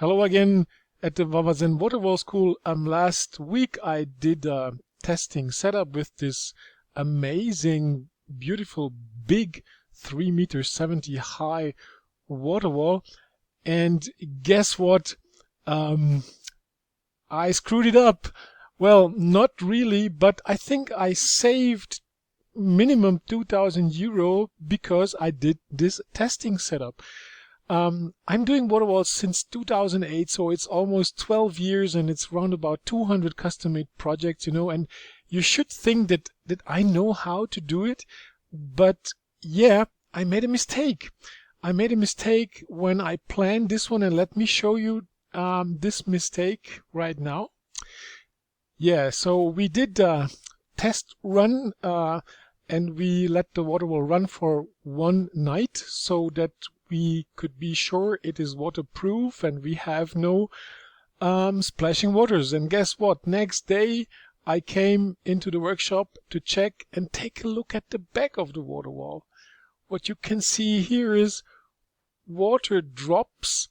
Hello again at the Wawazen Waterwall school. Last week I did a testing setup with this amazing, beautiful, big 3.70 meters high water wall. And guess what? I screwed it up. Well, not really, but I think I saved minimum 2,000 euro because I did this testing setup. I'm doing Waterwalls since 2008, so it's almost 12 years and it's around about 200 custom-made projects, and you should think that I know how to do it, but yeah, I made a mistake. I made a mistake when I planned this one, and let me show you this mistake right now. Yeah, so we did a test run and we let the Waterwall run for one night so that we could be sure it is waterproof and we have no splashing waters. And guess what? Next day I came into the workshop to check and take a look at the back of the Waterwall. What you can see here is water drops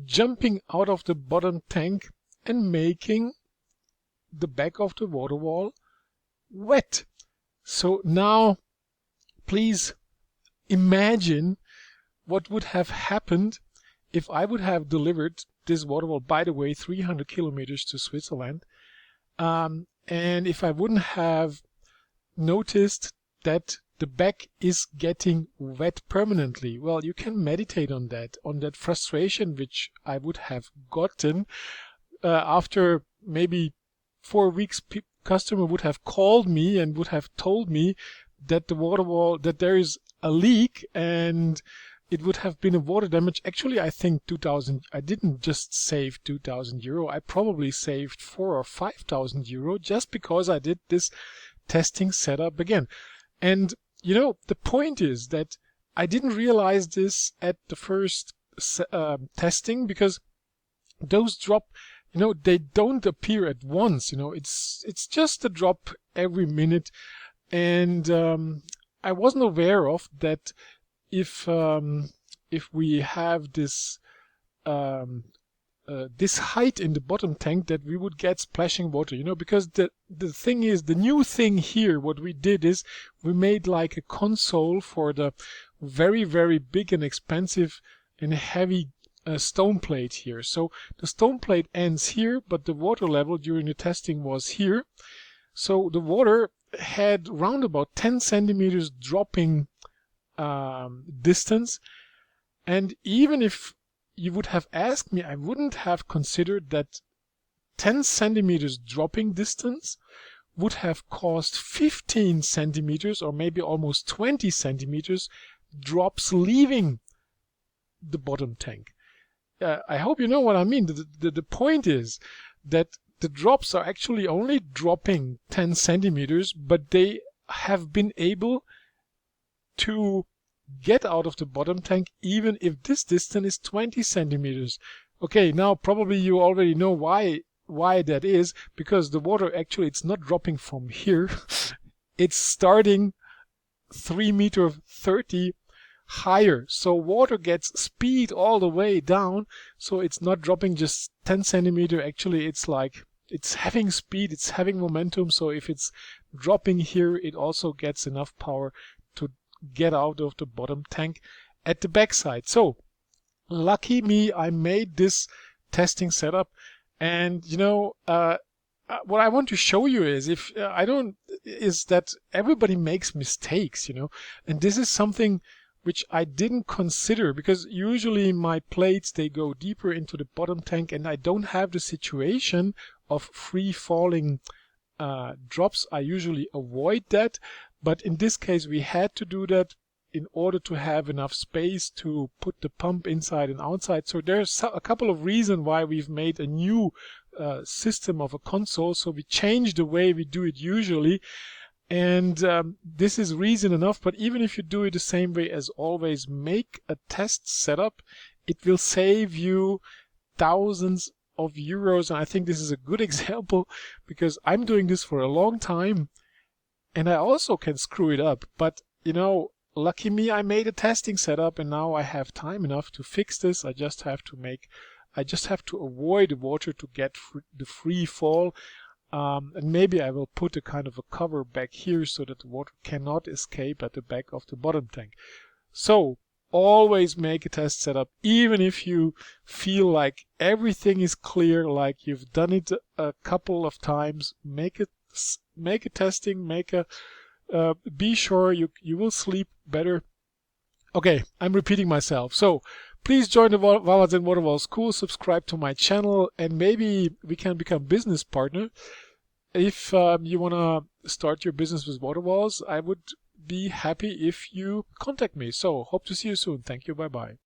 jumping out of the bottom tank and making the back of the Waterwall wet. So now please imagine what would have happened if I would have delivered this Waterwall, by the way, 300 kilometers to Switzerland, and if I wouldn't have noticed that the back is getting wet permanently. Well, you can meditate on that frustration which I would have gotten after maybe 4 weeks. Customer would have called me and would have told me that the Waterwall, that there is a leak and it would have been a water damage. Actually, I think 2,000, I didn't just save 2,000 euro. I probably saved 4,000 or 5,000 euro just because I did this testing setup again. And, the point is that I didn't realize this at the first testing, because those drop, they don't appear at once. It's just a drop every minute. And I wasn't aware of that. If we have this this height in the bottom tank, that we would get splashing water, because the thing is, the new thing here, what we did is we made like a console for the very, very big and expensive and heavy stone plate here. So the stone plate ends here, but the water level during the testing was here. So the water had round about 10 centimeters dropping distance, and even if you would have asked me, I wouldn't have considered that 10 centimeters dropping distance would have caused 15 centimeters or maybe almost 20 centimeters drops leaving the bottom tank. I hope you know what I mean. The point is that the drops are actually only dropping 10 centimeters, but they have been able to get out of the bottom tank even if this distance is 20 centimeters. Okay, now probably you already know why that is, because the water actually, it's not dropping from here. It's starting 3.30 meters higher. So water gets speed all the way down. So it's not dropping just 10 centimeters. Actually, it's like, it's having speed, it's having momentum. So if it's dropping here, it also gets enough power to get out of the bottom tank at the backside. So lucky me, I made this testing setup. And what I want to show you is, is that everybody makes mistakes, and this is something which I didn't consider, because usually my plates, they go deeper into the bottom tank and I don't have the situation of free falling drops. I usually avoid that. But in this case, we had to do that in order to have enough space to put the pump inside and outside. So there's a couple of reasons why we've made a new system of a console. So we changed the way we do it usually. And this is reason enough. But even if you do it the same way as always, make a test setup. It will save you thousands of euros. And I think this is a good example, because I'm doing this for a long time. And I also can screw it up, but lucky me, I made a testing setup and now I have time enough to fix this. I just have to make I just have to avoid the water to get the free fall. And maybe I will put a kind of a cover back here so that the water cannot escape at the back of the bottom tank. So always make a test setup, even if you feel like everything is clear, like you've done it a couple of times. Make a testing, be sure you will sleep better. Okay, I'm repeating myself. So please join the Wawazen Waterwall School, subscribe to my channel, and maybe we can become business partner. If you want to start your business with Waterwalls, I would be happy if you contact me. So hope to see you soon. Thank you. Bye-bye.